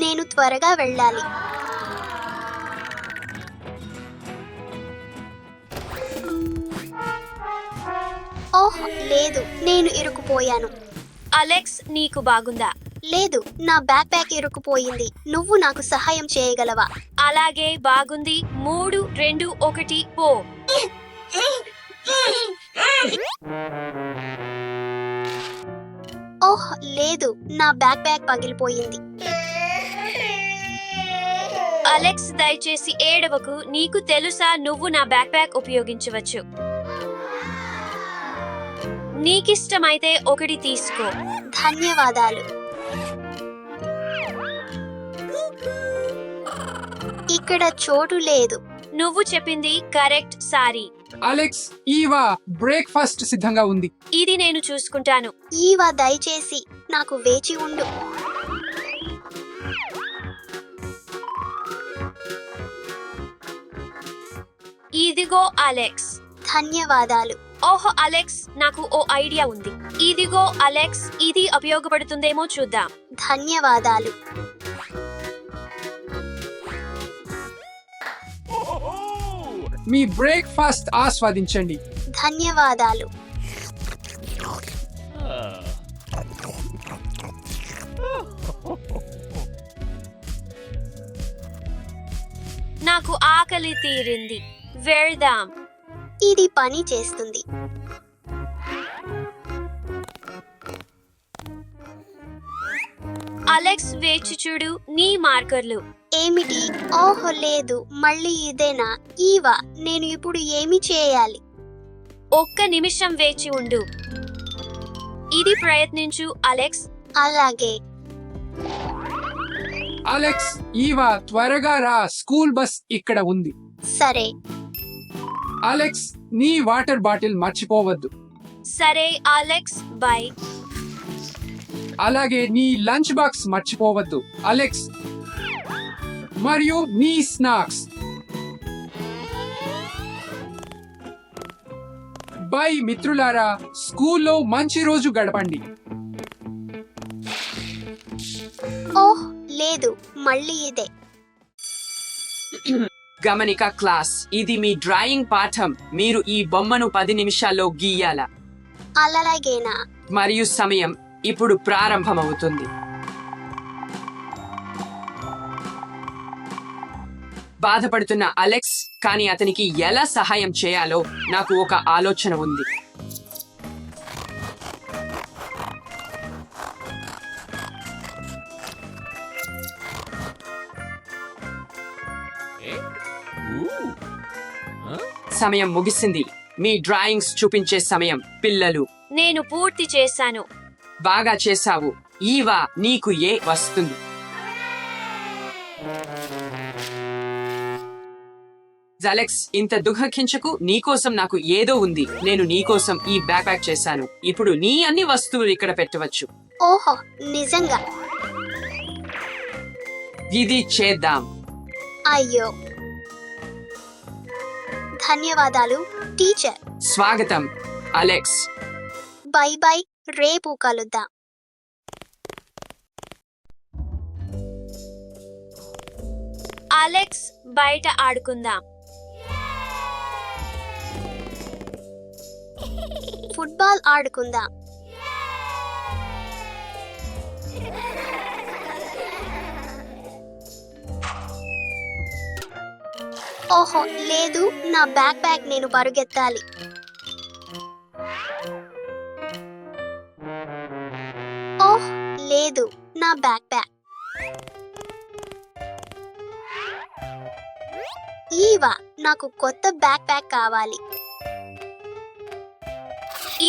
నేను త్వరగా వెళ్ళాలి. ఓహ్ లేదు, నేను ఇరుక్కుపోయాను. అలెక్స్, నీకు బాగుందా? లేదు, నా బ్యాక్ ప్యాక్ ఇరుక్కుపోయింది. నువ్వు నాకు సహాయం చేయగలవా? అలాగే, బాగుంది. 3, 2, 1 పో. ఓహ్ లేదు, నా బ్యాక్ ప్యాక్ పగిలిపోయింది. అలెక్స్, దయచేసి ఏడవకు. నీకు తెలుసా, నువ్వు నా బ్యాక్ ప్యాక్ ఉపయోగించవచ్చు. నీకిష్టమైతే ఒకటి తీసుకో. ధన్యవాదాలు. ఇక్కడ చోటు లేదు. నువ్వు చెప్పింది correct. Sorry. Alex, Eva breakfast సిద్ధంగా ఉంది. ఇది నేను చూసుకుంటాను. ఈవా, దయచేసి నాకు వేచి ఉండు. ఇదిగో అలెక్స్. ధన్యవాదాలు. ఓహో అలెక్స్, నాకు ఓ ఐడియా ఉంది. ఇదిగో అలెక్స్, ఇది ఉపయోగపడుతుందేమో చూద్దాం. ధన్యవాదాలు. మీ బ్రేక్ఫాస్ట్ ఆస్వాదించండి. ధన్యవాదాలు. నాకు ఆకలి తీరింది. వెళ్దాం. ఇది పని చేస్తుంది. అలెక్స్, వేచి చూడు. నీ మార్కర్లు. ఏమిటి? ఓహో లేదు, మళ్ళీ ఇదేనా? ఈవా, నేను ఇప్పుడు ఏమి చేయాలి? ఒక్క నిమిషం వేచి ఉండు. ఇది ప్రయత్నించు అలెక్స్. అలాగే. అలెక్స్, ఈవా త్వరగా రా, స్కూల్ బస్ ఇక్కడ ఉంది. సరే. అలెక్స్, నీ వాటర్ బాటిల్ మర్చిపోవద్దు. సరే అలెక్స్, బై. అలాగే నీ లంచ్ బాక్స్ మర్చిపోవద్దు అలెక్స్, మరియు నీ స్నాక్స్. బై మిత్రులారా, స్కూల్లో మంచి రోజు గడపండి. ఓహ్ లేదు, మళ్ళీ ఇదే. గమనిక క్లాస్, ఇది మీ డ్రాయింగ్ పాఠం. మీరు ఈ బొమ్మను 10 నిమిషాల్లో గీయాల. అలాగేనా? మరియు సమయం ఇప్పుడు ప్రారంభమవుతుంది. బాధపడుతున్న అలెక్స్, కానీ అతనికి ఎలా సహాయం చేయాలో నాకు ఒక ఆలోచన ఉంది. సమయం ముగిసింది. మీ డ్రాయింగ్స్ చూపించే సమయం. పిల్లలు, నేను పూర్తి చేశాను. బాగా చేశావు. ఈవా, నీకు ఏ వస్తుంది. అలెక్స్, ఇంత దుఃఖించకు. నీకోసం నాకు ఏదో ఉంది. నేను నీకోసం ఈ బ్యాక్ ప్యాక్ చేశాను. ఇప్పుడు నీ అన్ని వస్తువులు ఇక్కడ పెట్టవచ్చు. ఓహో నిజంగా? ఇది చేద్దాం. అయ్యో. ధన్యవాదాలు టీచర్. స్వాగతం అలెక్స్. బై బై, రేపు కలుద్దాం. అలెక్స్, బయట ఆడుకుందాం. ఫుట్బాల్ ఆడుకుందాం. ఓహో లేదు, నా బ్యాక్ ప్యాక్ నేను పరుగెత్తాలి. ఓహ్ లేదు, నా బ్యాక్ ప్యాక్. ఈవా, నాకు కొత్త బ్యాక్ ప్యాక్ కావాలి.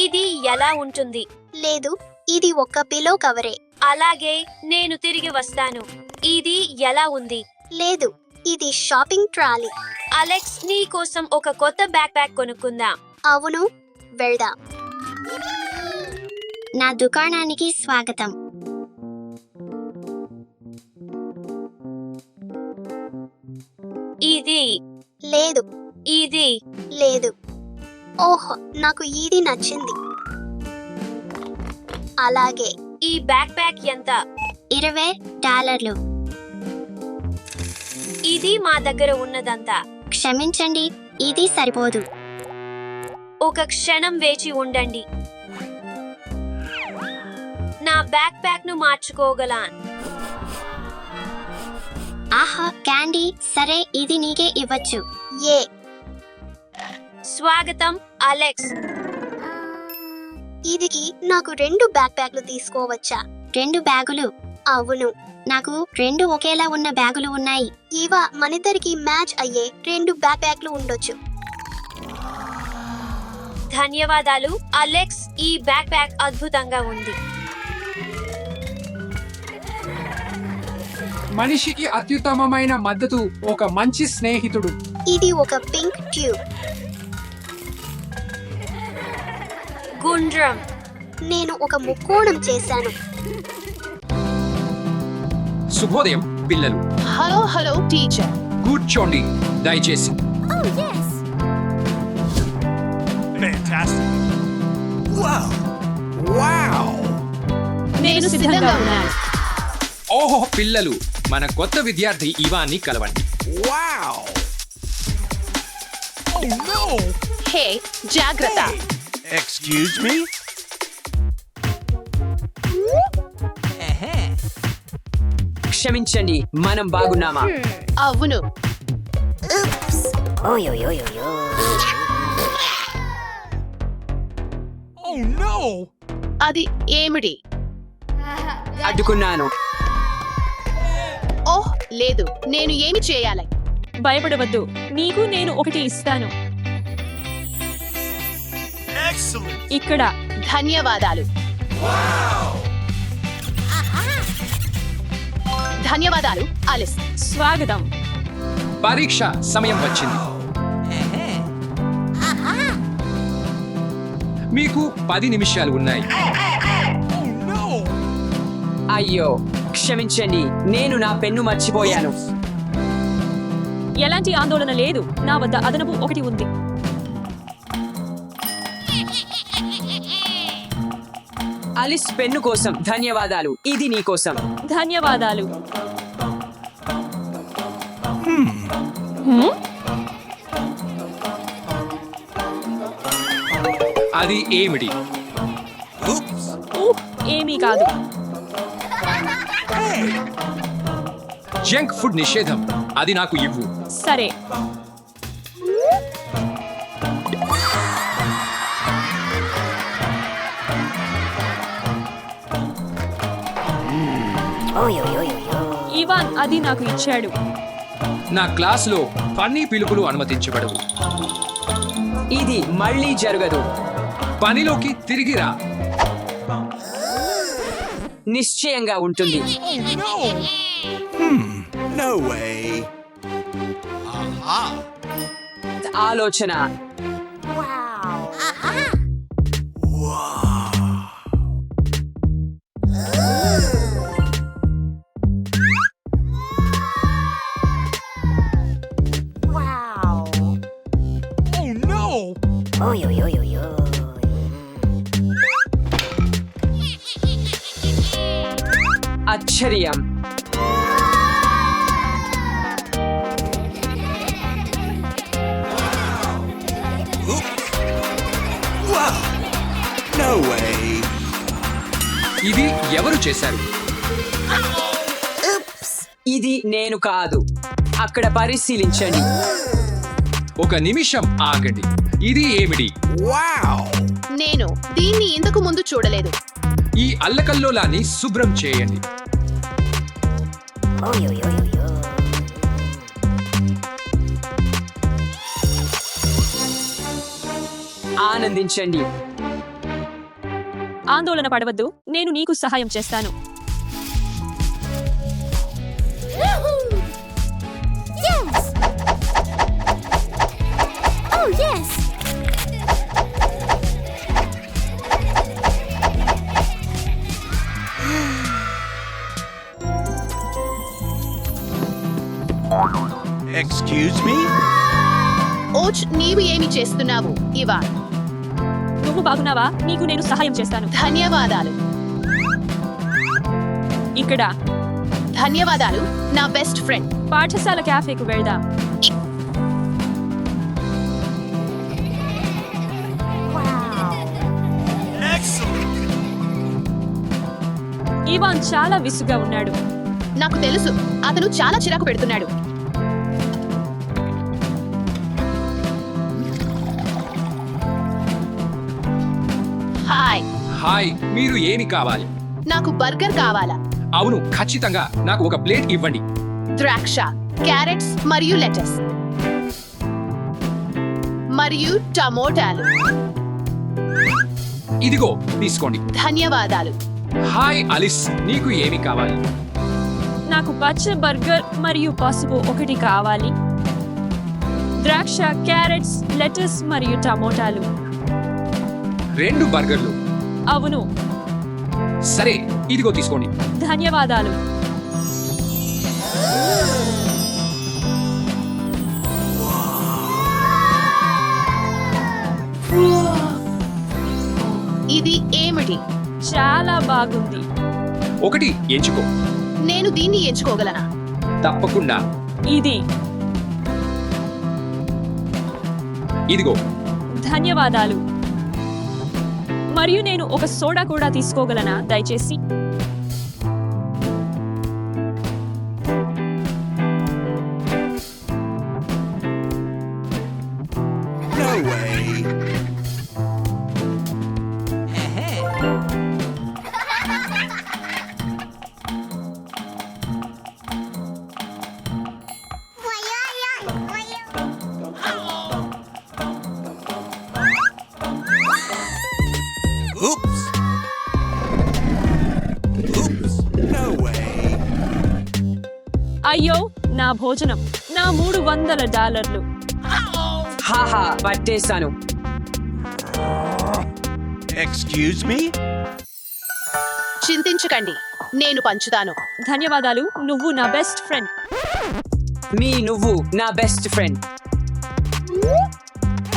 ఇది ఎలా ఉంటుంది? లేదు, ఇది ఒక పిలో కవరే. అలాగే, నేను తిరిగి వస్తాను. ఇది ఎలా ఉంది? లేదు, ఇది షాపింగ్ ట్రాలీ. అలెక్స్, నీ కోసం ఒక కొత్త బ్యాక్ ప్యాక్ కొనుక్కుందాం. అవును, వెళ్దాం. నా దుకాణానికి స్వాగతం. ఇది లేదు. ఇది లేదు. ఓహ్, నాకు ఇది నచ్చింది. అలాగే. ఈ బ్యాక్ ప్యాక్ ఎంత? $20. ఇది మా దగ్గర ఉన్నదంతా. క్షమించండి, ఇది సరిపోదు. ఒక క్షణం వేచి ఉండండి. నా బ్యాక్ ప్యాక్ ను మార్చుకోగలను. ఆహా, క్యాండీ, సరే ఇది నీకే ఇవ్వచ్చు. ఏ స్వాగతం అలెక్స్. ఇదికి నాకు 2 బ్యాక్ ప్యాక్లు తీసుకోవచ్చా? 2 బ్యాగులు? అవును, నాకు 2 ఒకేలా ఉన్న బ్యాగులు ఉన్నాయి. ఇవా మనిద్దరికి మ్యాచ్ అయ్యే 2 బ్యాక్ ప్యాక్లు ఉండొచ్చు. ధన్యవాదాలు అలెక్స్, ఈ బ్యాక్ ప్యాక్ అద్భుతంగా ఉంది. మనిషికి అత్యుత్తమమైన మద్దతు ఒక మంచి స్నేహితుడు. ఇది ఒక పింక్ ట్యూబ్. గుండ్రం. నేను ఒక ముక్కోణం చేశాను. శుభోదయం పిల్లలు. Hello teacher. కూర్చోండి దయచేసి. Fantastic. Wow. నేను సిద్ధంగా ఉన్నాను. ఓహో పిల్లలు, మన కొత్త విద్యార్థి ఇవాన్ని కలవండి. Wow. Oh no. హే, జాగ్రత్త. Excuse me? క్షమించండి, మనం బాగున్నామా? అవును. Oh no. అది ఏమిటి? అడ్డుకున్నాను. ఓహ్ లేదు, నేను ఏమి చేయాలి? భయపడవద్దు, నీకు నేను ఒకటి ఇస్తాను. Excellent. ఇక్కడ ధన్యవాదాలు. ధన్యవాదాలు అలిస్. స్వాగతం. పరీక్ష సమయం వచ్చింది. మీకు 10 నిమిషాలు ఉన్నాయి. Oh no. అయ్యో, క్షమించండి, నేను నా పెన్ను మర్చిపోయాను. ఎలాంటి ఆందోళన లేదు, నా వద్ద అదనపు ఒకటి ఉంది. అలిస్ పెన్ను కోసం ధన్యవాదాలు, ఇది నీ కోసం. ధన్యవాదాలు. అది ఏమిటి? Oops. ఏమీ కాదు. Hey. జంక్ ఫుడ్ నిషేధం. అది నాకు ఇవ్వు. సరే. ఇవాన్ అది నాకు ఇచ్చాడు. నా క్లాసులో ఫన్నీ పిలుపులు అనుమతించబడవు. ఇది మళ్ళీ జరగదు. పనిలోకి తిరిగి రా. నిశ్చయంగా ఉంటుంది. Oh no. No way. Aha. ఆలోచన. Oh no. ఆశ్చర్యం. Oops. Wow. No way. ఇది ఎవరు చేశారు? ఇది నేను కాదు. అక్కడ పరిశీలించండి. ఒక నిమిషం ఆగండి. ఇది ఏమిటి? Wow. నేను దీన్ని ఇంతకు ముందు చూడలేదు. ఈ అల్లకల్లోలాన్ని శుభ్రం చేయండి. ఆనందించండి. ఆందోళన పడవద్దు, నేను నీకు సహాయం చేస్తాను. Excuse me? ఓచ్, నీవు ఏమి చేస్తున్నావు? ఇవాన్. నువ్వు బాగున్నావా? నీకు నేను సహాయం చేస్తాను. ధన్యవాదాలు. ఇక్కడ ధన్యవాదాలు నా బెస్ట్ ఫ్రెండ్. పాఠశాల క్యాఫేకు వెళ్దాం. ఇవాన్ చాలా విసుగా ఉన్నాడు. నాకు తెలుసు అతను చాలా చిరాకు పెడుతున్నాడు. హాయ్, హాయ్, మీరు ఏమి కావాలి? నాకు బర్గర్ కావాలా? అవును, ఖచ్చితంగా. నాకు ఒక ప్లేట్ ఇవ్వండి. ద్రాక్ష, క్యారెట్స్ మరియు లెటస్ మరియు టమోటాలు. ఇదిగో తీసుకోండి. ధన్యవాదాలు. హాయ్ అలిస్, నీకు ఏమి కావాలి? నాకు పచ్చ బర్గర్ మరియు పసుపు ఒకటి కావాలి. ద్రాక్ష, క్యారెట్స్, లెటస్ మరియు టమోటాలు. 2 బర్గర్లు. అవును. సరే, ఇదిగో తీసుకోండి. ధన్యవాదాలు. ఇది ఏమిటి? చాలా బాగుంది. ఒకటి ఎంచుకో. నేను దీన్ని ఎంచుకోగలనా? తప్పకుండా. ఇది. ఇదిగో. ధన్యవాదాలు. మరియు నేను ఒక సోడా కూడా తీసుకోగలనా దయచేసి? No way. Oops. Oops. No way. అయ్యో, నా భోజనం. నా $300. హాహా, పట్టేశాను. Excuse me? చింతించకండి, నేను పంచుతాను. ధన్యవాదాలు, నువ్వు నా బెస్ట్ ఫ్రెండ్. నువ్వు నా బెస్ట్ ఫ్రెండ్.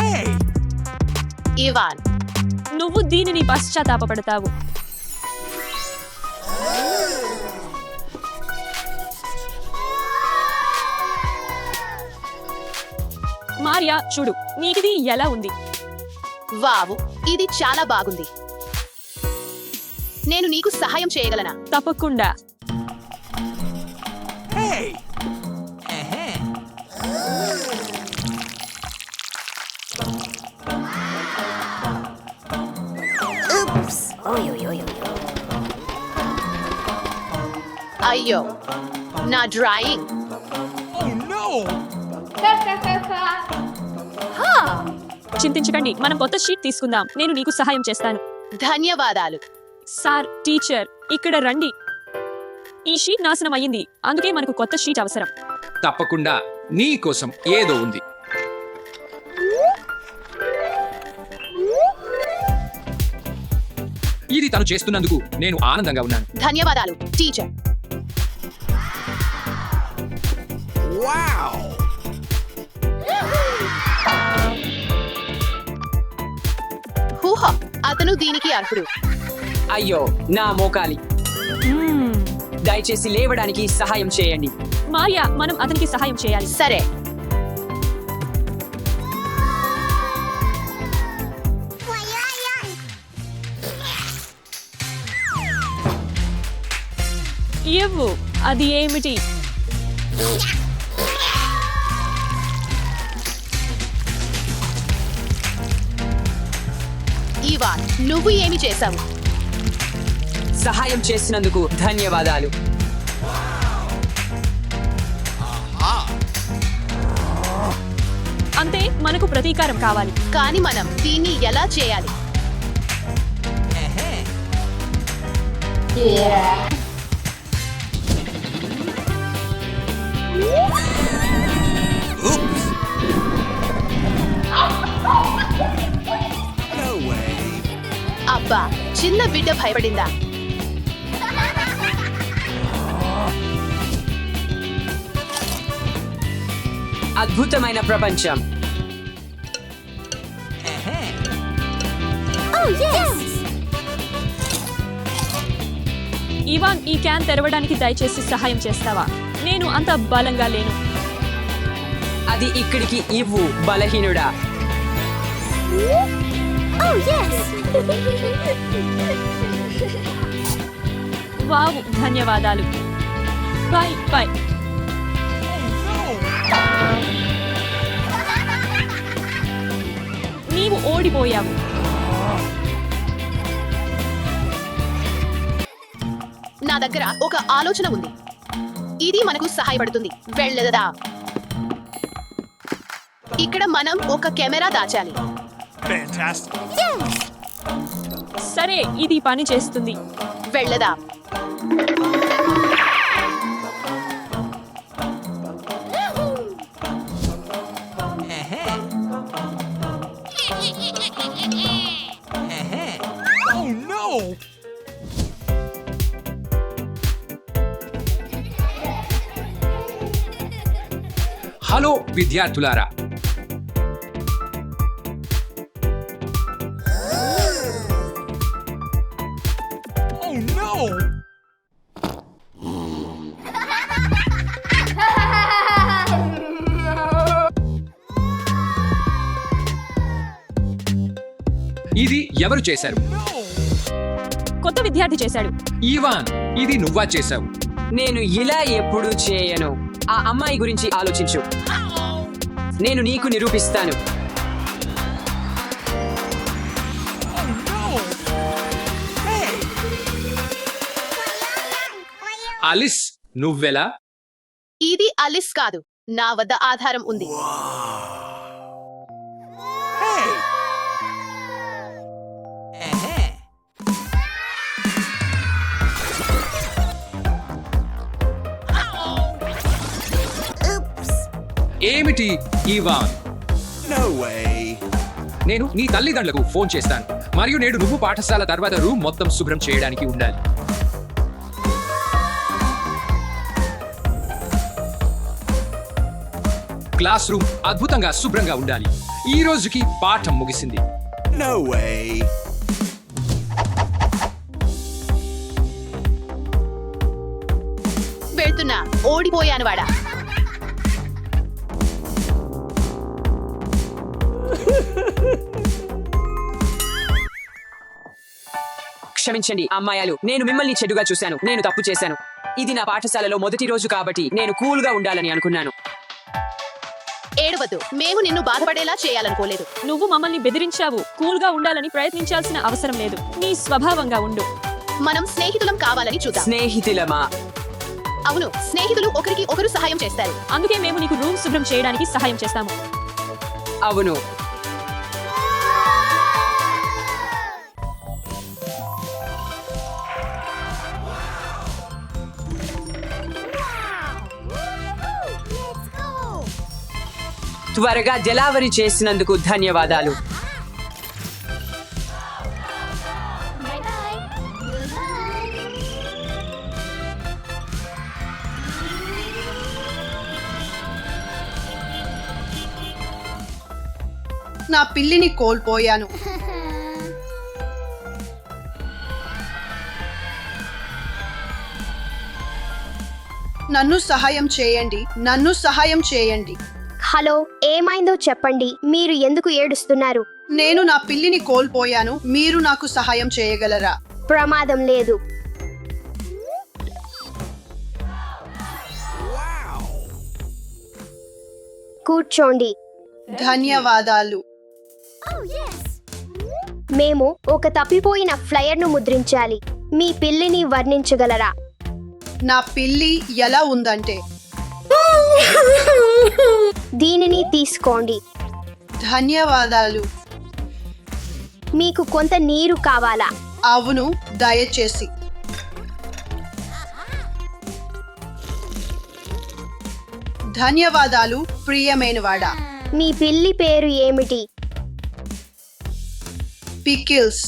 Hey. ఇవాన్, నువ్వు దీనిని పశ్చాత్తాపపడతావు. మారియా, చూడు, నీకిది ఎలా ఉంది? వావ్, ఇది చాలా బాగుంది. నేను నీకు సహాయం చేయగలనా? తప్పకుండా. Hey. అయ్యో, నా డ్రాయింగ్. Oh no. చింతించకండి, మనం కొత్త షీట్ తీసుకుందాం. నేను నీకు సహాయం చేస్తాను. ధన్యవాదాలు. సార్, టీచర్, ఇక్కడ రండి. ఈ షీట్ నాశనం అయ్యింది, అందుకే మనకు కొత్త షీట్ అవసరం. తప్పకుండా. నీ కోసం ఏదో ఉంది. ఇది తను చేస్తున్నందుకు నేను ఆనందంగా ఉన్నాను. ధన్యవాదాలు టీచర్. Wow. హూహా, అతను దీనికి అర్హుడు. అయ్యో, నా మోకాలి. దయచేసి లేవడానికి సహాయం చేయండి. మారియా, మనం అతనికి సహాయం చేయాలి. సరే. ఇవ్వు. అది ఏమిటి? ఇవాన్, నువ్వు ఏమి చేశావు? సహాయం చేసినందుకు ధన్యవాదాలు. అంతే, మనకు ప్రతీకారం కావాలి. కానీ మనం దీన్ని ఎలా చేయాలి? Oops. No way. అబ్బా, చిన్న బిడ్డ భయపడిందా? అద్భుతమైన ప్రపంచం. ఇవాన్ ఈ క్యాన్ తెరవడానికి దయచేసి సహాయం చేస్తావా? నేను అంత బలంగా లేను. అది ఇక్కడికి ఇవ్వు, బలహీనుడా. వావ్, ధన్యవాదాలు. Bye bye. నీవు ఓడిపోయావు. నా దగ్గర ఒక ఆలోచన ఉంది. ఇది మనకు సహాయపడుతుంది. వెళ్ళదా? ఇక్కడ మనం ఒక కెమెరా దాచాలి. Fantastic. సరే, ఇది పని చేస్తుంది. వెళ్ళదా? Oh no! హలో విద్యార్థులారా, Oh no! ఇది ఎవరు చేశారు? కొత్త విద్యార్థి చేశాడు. ఈవాన్, ఇది నువ్వా చేశావు? నేను ఇలా ఎప్పుడూ చేయను. ఆ అమ్మాయి గురించి ఆలోచించు. నేను నీకు నిరూపిస్తాను. Oh no! Hey! అలిస్, నువ్వెలా? ఇది అలిస్ కాదు. నా వద్ద ఆధారం ఉంది. Hey! ఏమిటి ఈవాన్? No way! నేను నీ తల్లిదండ్రులకు ఫోన్ చేస్తాను, మరియు నేడు నువ్వు పాఠశాల తర్వాత రూమ్ మొత్తం శుభ్రం చేయడానికి ఉండాలి. క్లాస్ రూమ్ అద్భుతంగా శుభ్రంగా ఉండాలి. ఈ రోజుకి పాఠం ముగిసింది. No way! వెళ్తున్నా. ఓడిపోయాను వాడా. క్షమించండి అమ్మాయాలు, నేను మిమ్మల్ని చెడుగా చూశాను. నేను తప్పు చేశాను. ఇది నా పాఠశాలలో మొదటి రోజు కాబట్టి నేను కూల్గా ఉండాలని అనుకున్నాను. ఏడవద్దు. మేము నిన్ను బాధపడేలా చేయాలనుకోలేదు. నువ్వు మమ్మల్ని బెదిరించావు. కూల్గా ఉండాలని ప్రయత్నించాల్సిన అవసరం లేదు. నీ స్వభావంగా ఉండు. మనం స్నేహితులం కావాలని చూద్దాం. స్నేహితులమా? అవును, స్నేహితులు ఒకరికి ఒకరు సహాయం చేస్తారు. అందుకే మేము నీకు రూమ్ శుభ్రం చేయడానికి సహాయం చేస్తాము. అవును. త్వరగా డెలివరీ చేసినందుకు ధన్యవాదాలు. నా పిల్లిని కోల్పోయాను. నన్ను సహాయం చేయండి. నన్ను సహాయం చేయండి. హలో, ఏమైందో చెప్పండి. మీరు ఎందుకు ఏడుస్తున్నారు? నేను నా పిల్లిని కోల్పోయాను. మీరు నాకు సహాయం చేయగలరా? ప్రమాదం లేదు. కూర్చోండి. ధన్యవాదాలు. మేము ఒక తప్పిపోయిన ఫ్లయర్ను ముద్రించాలి. మీ పిల్లిని వర్ణించగలరా? నా పిల్లి ఎలా ఉందంటే, దీనిని తీసుకోండి. ధన్యవాదాలు. మీకు కొంత నీరు కావాలా? అవును, దయచేసి. ధన్యవాదాలు ప్రియమైనవాడా. మీ పిల్లి పేరు ఏమిటి? పికిల్స్.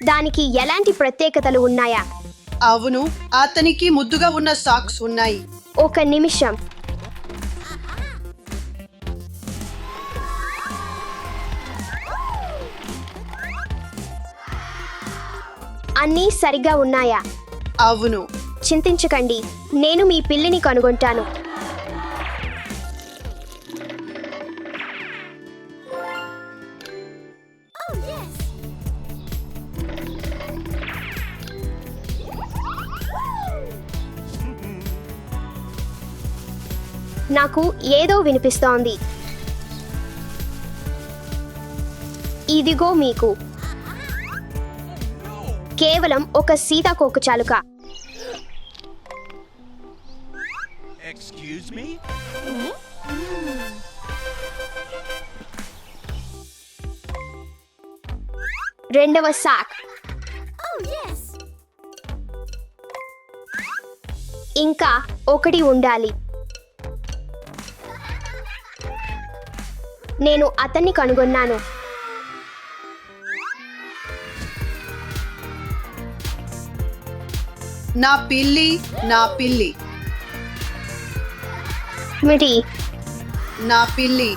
దానికి ఎలాంటి ప్రత్యేకతలు ఉన్నాయా? అవును, అతనికి ముద్దుగా ఉన్న సాక్స్ ఉన్నాయి. ఒక నిమిషం. అన్నీ సరిగ్గా ఉన్నాయా? అవును. చింతించకండి, నేను మీ పిల్లిని కనుగొంటాను. నాకు ఏదో వినిపిస్తోంది. ఇదిగో మీకు కేవలం ఒక సీతాకోకచిలుక. Excuse me? రెండవ సాక్. ఇంకా ఒకటి ఉండాలి. నేను అతన్ని కనుగొన్నాను. నా పిల్లి, నా పిల్లి, మిటి. నా పిల్లి.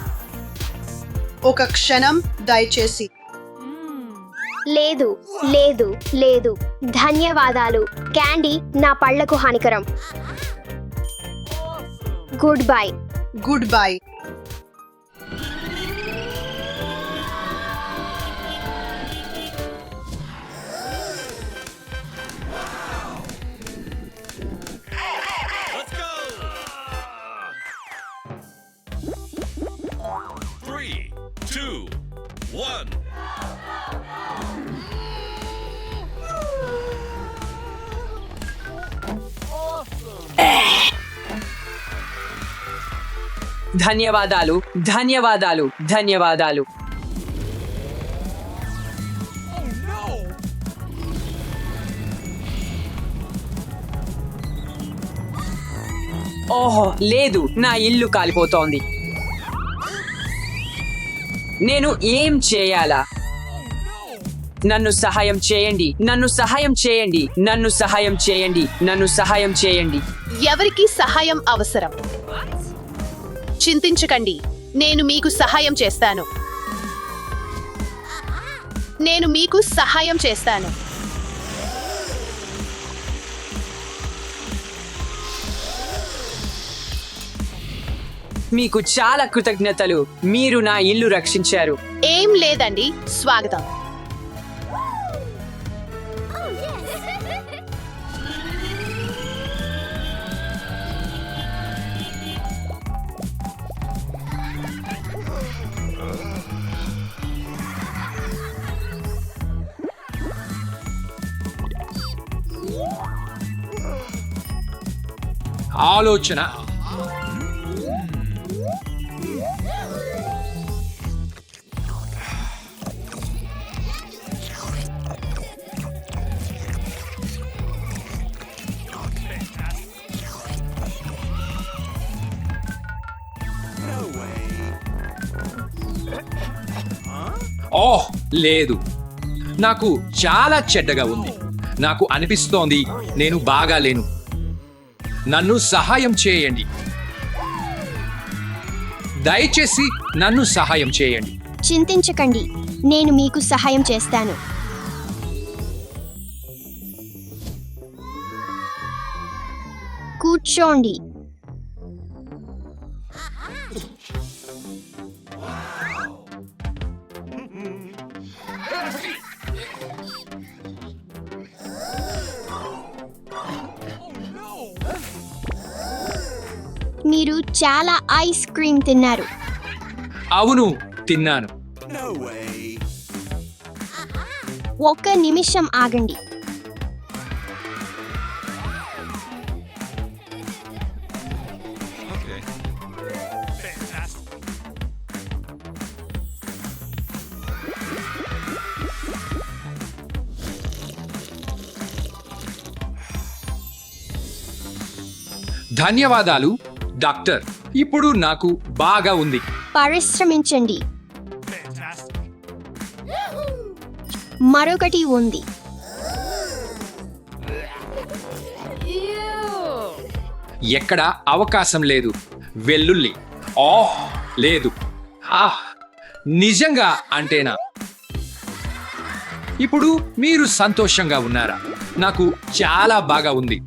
ఒక క్షణం దయచేసి. లేదు లేదు లేదు, ధన్యవాదాలు. క్యాండీ నా పళ్లకు హానికరం. Good bye. Good bye. Let's go! 3, 2, 1. ధన్యవాదాలు, ధన్యవాదాలు, ధన్యవాదాలు. ఓహో లేదు, నా ఇల్లు కాలిపోతోంది. నేను ఏం చేయాలా? నన్ను సహాయం చేయండి, నన్ను సహాయం చేయండి, నన్ను సహాయం చేయండి, నన్ను సహాయం చేయండి. ఎవరికి సహాయం అవసరం? చింతించకండి, నేను మీకు సహాయం చేస్తాను. నేను మీకు సహాయం చేస్తాను. మీకు చాలా కృతజ్ఞతలు, మీరు నా ఇల్లు రక్షించారు. ఏం లేదండి, స్వాగతం. ఆలోచన. No way. ఓహ్ లేదు, నాకు చాలా చెడ్డగా ఉంది. నాకు అనిపిస్తోంది నేను బాగా లేను. నన్ను సహాయం చేయండి, దయచేసి నన్ను సహాయం చేయండి. చింతించకండి, నేను మీకు సహాయం చేస్తాను. కూర్చోండి. మీరు చాలా ఐస్ క్రీమ్ తిన్నారు. అవును, తిన్నాను. No way. ఒక్క నిమిషం ఆగండి. Okay. Fantastic. ధన్యవాదాలు డాక్టర్, ఇప్పుడు నాకు బాగా ఉంది. పరిశ్రమించండి. Fantastic. మరొకటి ఉంది. ఎక్కడ అవకాశం లేదు. వెల్లుల్లి. ఓహ్ లేదు. నిజంగా అంటేనా? ఇప్పుడు మీరు సంతోషంగా ఉన్నారా? నాకు చాలా బాగా ఉంది.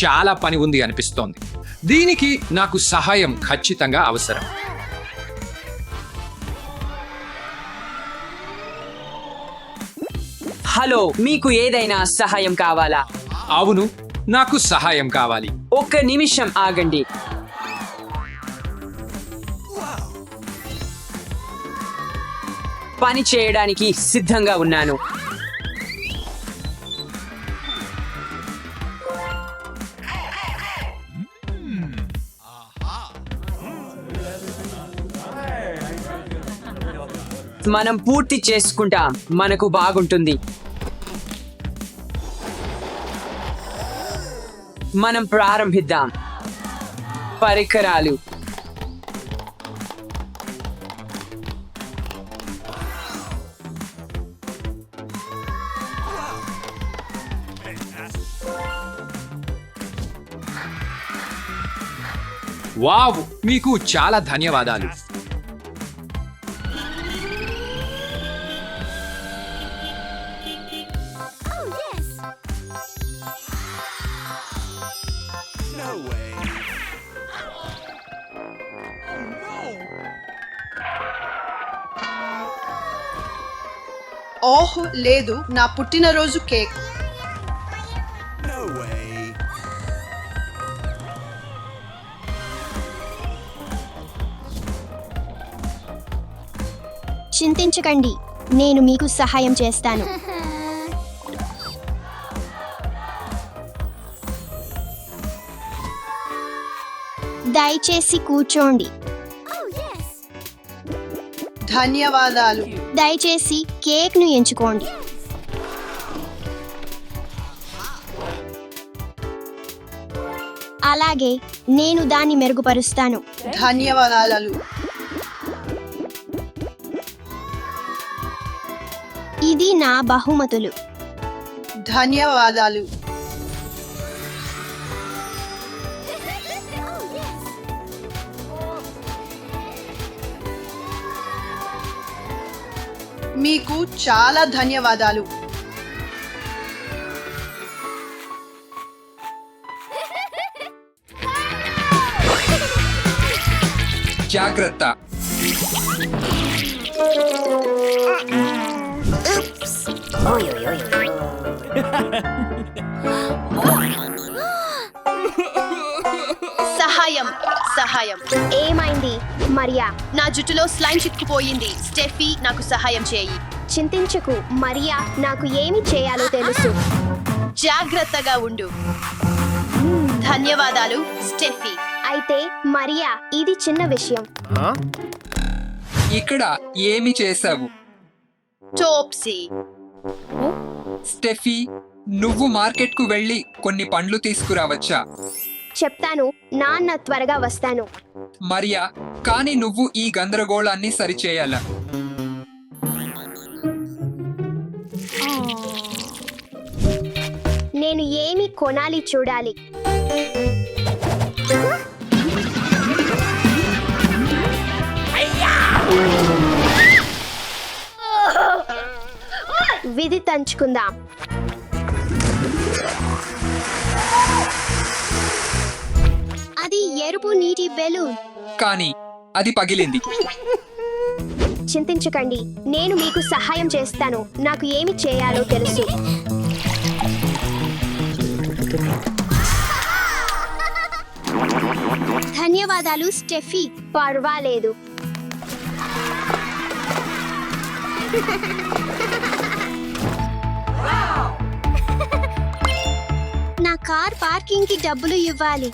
చాలా పని ఉంది అనిపిస్తోంది. దీనికి నాకు సహాయం ఖచ్చితంగా అవసరం. హలో, మీకు ఏదైనా సహాయం కావాలా? అవును, నాకు సహాయం కావాలి. ఒక్క నిమిషం ఆగండి. పని చేయడానికి సిద్ధంగా ఉన్నాను. మనం పూర్తి చేసుకుంటాం. మనకు బాగుంటుంది. మనం ప్రారంభిద్దాం. పరికరాలు, వావ్, మీకు చాలా ధన్యవాదాలు. No way. ఓహ్ లేదు, నా పుట్టినరోజు కేక్. No way. చింతించకండి, నేను మీకు సహాయం చేస్తాను. దయచేసి కూర్చోండి. ధన్యవాదాలు. దయచేసి కేక్ను ఎంచుకోండి. అలాగే నేను దాన్ని మెరుగుపరుస్తాను. ధన్యవాదాలు. ఇది నా బహుమతులు. ధన్యవాదాలు. మీకు చాలా ధన్యవాదాలు. జాగ్రత్త. సహాయం సహాయం. ఏమైంది మరియా? నా జుట్టులో స్లైమ్ చిక్కుపోయింది. స్టెఫీ, నాకు సహాయం చేయి. చింతించకు మరియా, నాకు ఏమి చేయాలో తెలుసు. జాగ్రత్తగా ఉండు. ధన్యవాదాలు స్టెఫీ. అయితే మరియా, ఇది చిన్న విషయం. ఇక్కడ ఏమి చేశావు? టోప్సీ, స్టెఫీ, నువ్వు మార్కెట్కు వెళ్ళి కొన్ని పండ్లు తీసుకురావచ్చా? చెప్తాను, నాన్న త్వరగా వస్తాను. మరియా, కానీ నువ్వు ఈ గందరగోళాన్ని సరిచేయాల. నేను ఏమి కొనాలి చూడాలి. విధి తంచుకుందాం. అది ఎరుపు నీటి బెలూన్. కానీ అది పగిలింది. చింతించకండి, నేను మీకు సహాయం చేస్తాను. నాకు ఏమి చేయాలో తెలుసు. ధన్యవాదాలు స్టెఫీ. పర్వాలేదు. నా కార్ పార్కింగ్ కి డబ్బులు ఇవ్వాలి.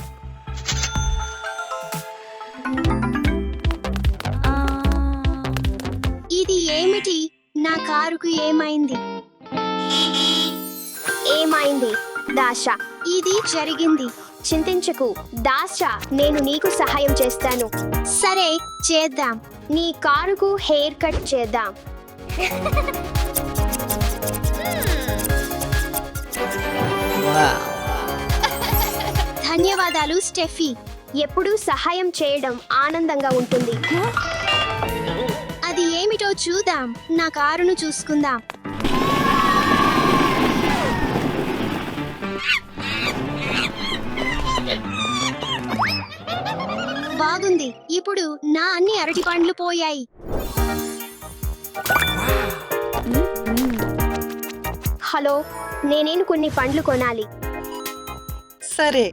ఇది ఏమిటి? నా కారుకు ఏమైంది? ఏమైంది దాషా? ఇది జరిగింది. చింతించకు దాషా, నేను నీకు సహాయం చేస్తాను. సరే, చేద్దాం. నీ కారుకు హెయిర్ కట్ చేద్దాం. ధన్యవాదాలు స్టెఫీ. ఎప్పుడూ సహాయం చేయడం ఆనందంగా ఉంటుంది. అది ఏమిటో చూద్దాం. నా కారును చూసుకుందాం. బాగుంది. ఇప్పుడు నా అన్ని అరటి పండ్లు పోయాయి. హలో, నేనేను కొన్ని పండ్లు కొనాలి. సరే,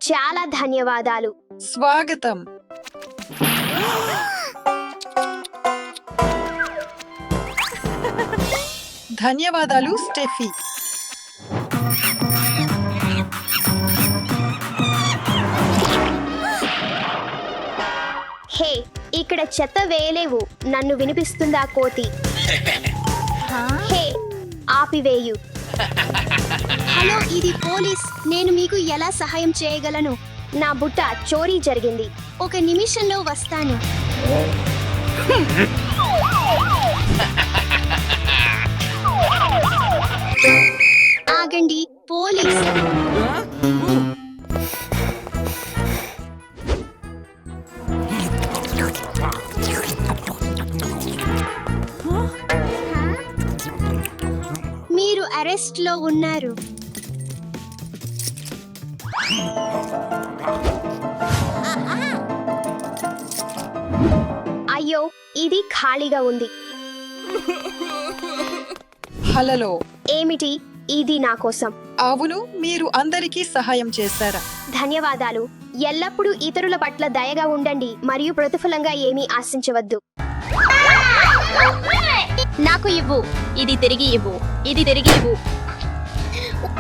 చాలా ధన్యవాదాలు. స్వాగతం. ధన్యవాదాలు స్టెఫీ. హే, ఇక్కడ చెత్త వేయలేవు. నన్ను వినిపిస్తుందా కోతి? హే, ఆపివేయు. హలో, ఇది పోలీస్. నేను మీకు ఎలా సహాయం చేయగలను? నా బుట్ట చోరీ జరిగింది. ఒక నిమిషంలో వస్తాను. ఆగండి, పోలీస్. మీరు అరెస్ట్ లో ఉన్నారు. అయ్యో, ఇది ఖాళీగా ఉంది. హలో. ఏమిటి ఇది నా కోసం? అవును, మీరు అందరికీ సహాయం చేశారా? ధన్యవాదాలు. ఎల్లప్పుడూ ఇతరుల పట్ల దయగా ఉండండి మరియు ప్రతిఫలంగా ఏమీ ఆశించవద్దు. నాకు ఇవ్వు. ఇది తిరిగి ఇవ్వు. ఇది తిరిగి ఇవ్వు.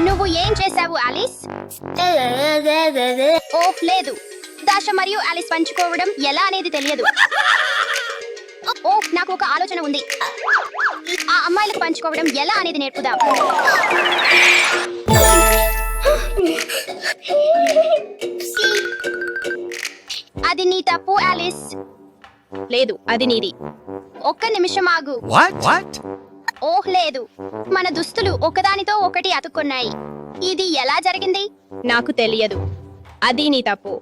నువ్వు ఏం చేశావు ఆలిస్? ఓహ్ లేదు, దాష మరియు ఆలిస్ పంచుకోవడం ఎలా అనేది తెలియదు. ఓహ్, నాకు ఒక ఆలోచన ఉంది. ఆ అమ్మాయిలకు పంచుకోవడం ఎలా అనేది నేర్పుదాం. అది నీ తప్పు ఆలిస్. లేదు, అది నీది. ఒక్క నిమిషం ఆగు. What? ఓహ్ లేదు, మన దుస్తులు ఒకదానితో ఒకటి అతుక్కున్నాయి. ఇది ఎలా జరిగింది? నాకు తెలియదు. అది నీ తప్పు.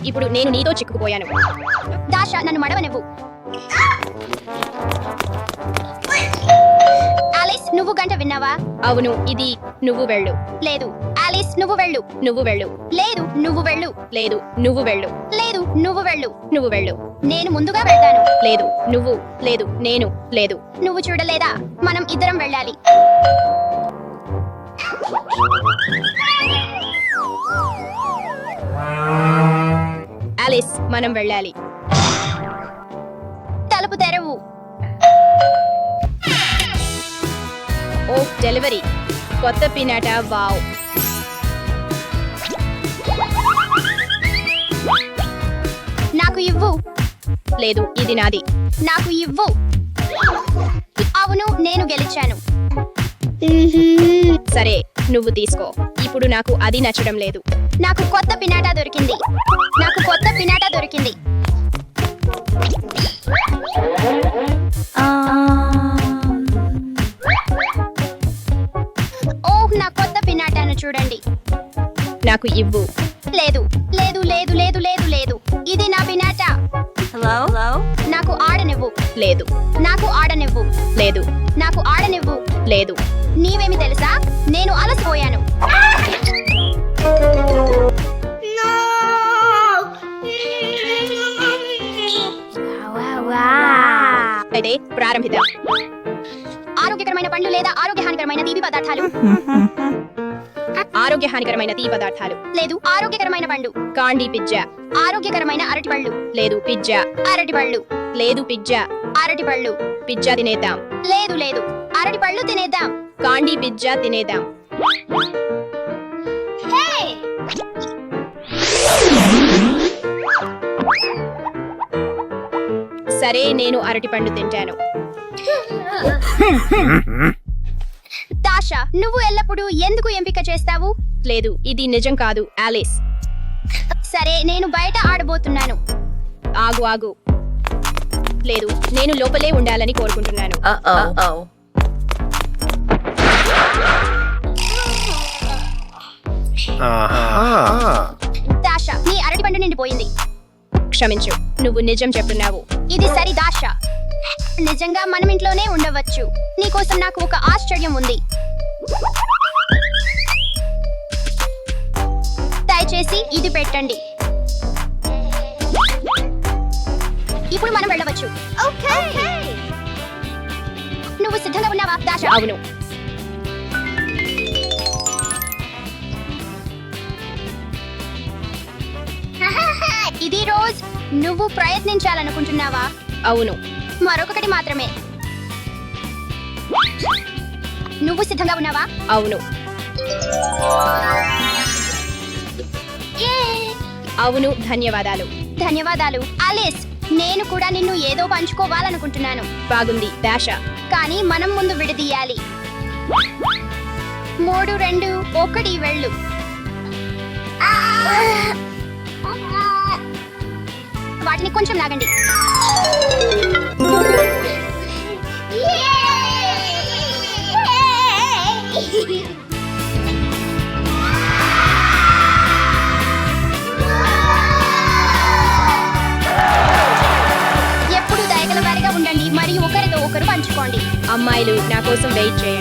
ఇప్పుడు నేను నీతో చిక్కుకుపోయాను. దాష, నన్ను మడవనివ్వు. ఆలిస్, నువ్వు గంట విన్నావా? అవును, ఇది నువ్వు వెళ్ళు. లేదు. ఆలిస్, నువ్వు వెళ్ళు. నువ్వు వెళ్ళు. లేదు, నువ్వు వెళ్ళు. లేదు, నువ్వు వెళ్ళు. లేదు, నువ్వు వెళ్ళు. నువ్వు వెళ్ళు. నేను ముందుగా వెళ్తాను. లేదు, నువ్వు. లేదు, నేను. లేదు. నువ్వు చూడలేదా? మనం ఇద్దరం వెళ్ళాలి. ఆలిస్, మనం వెళ్ళాలి. తలుపు తెరవు. ఓ, డెలివరీ. కొత్త పినాట. వావ్. నాకు ఇవ్వు. లేదు, ఇది నాది. నాకు ఇవ్వు. అవును, నేను గెలిచాను. సరే, నువ్వు తీసుకో. ఇప్పుడు నాకు అది నచ్చడం లేదు. నాకు కొత్త పినాటా దొరికింది. నాకు కొత్త పినాటా దొరికింది. ఓహ్, నా కొత్త పినాటాను చూడండి. నాకు ఇవ్వు. లేదు, లేదు, లేదు, లేదు, లేదు, లేదు. ఇది నా పినాటా. నాకు ఆడనివ్వు. లేదు. నాకు ఆడనివ్వు. లేదు. నాకు ఆడనివ్వు. లేదు. నీవేమి తెలుసా? నేను అలసిపోయాను. అయితే ప్రారంభిద్దాం. ఆరోగ్యకరమైన పండ్లు లేదా ఆరోగ్యహానికరమైన తీపి పదార్థాలు? ఆరోగ్యహానికరమైన తీపి పదార్థాలు. లేదు. ఆరోగ్యకరమైన పండు. Candy pizza. ఆరోగ్యకరమైన అరటిపళ్ళు. లేదు. పిజ్జా. అరటిపళ్ళు. లేదు. పిజ్జా. అరటిపళ్ళు. పిజ్జా తినేద్దాం. లేదు, లేదు, అరటిపళ్ళు తినేద్దాం. కాండీ పిజ్జా తినేద్దాం. సరే, నేను అరటిపండు తింటాను. దాష, నువ్వు ఎల్లప్పుడూ ఎందుకు ఎంపిక చేస్తావు? లేదు, ఇది నిజం కాదు ఆలిస్. సరే, నేను బయట ఆడబోతున్నాను. ఆగు ఆగు లేదు నేను లోపలే ఉండాలని కోరుకుంటున్నాను దాష నీ అరటి పండు నిండిపోయింది. క్షమించు నువ్వు నిజం చెప్తున్నావు. ఇది సరి దాష. నిజంగా మనం ఇంట్లోనే ఉండవచ్చు. నీకోసం నాకు ఒక ఆశ్చర్యం ఉంది. దయచేసి ఇది పెట్టండి. ఇప్పుడు మనం వెళ్ళవచ్చు. నువ్వు సిద్ధంగా ఉన్నావా దాష? అవును. ఇది రోజ్. నువ్వు ప్రయత్నించాలనుకుంటున్నావా? అవును. మరొకటి మాత్రమే. నువ్వు సిద్ధంగా ఉన్నావా? అవును. అవును ధన్యవాదాలు. ధన్యవాదాలు అలిస్. నేను కూడా నిన్ను ఏదో పంచుకోవాలనుకుంటున్నాను. బాగుంది దాష. కానీ మనం ముందు విడదీయాలి. 3, 2, 1 వెళ్ళు. వాటిని కొంచెం లాగండి. ఎప్పుడు దయగల వారిగా ఉండండి మరియు ఒకరితో ఒకరు పంచుకోండి. అమ్మాయిలు నా కోసం వెయిట్ చేయండి.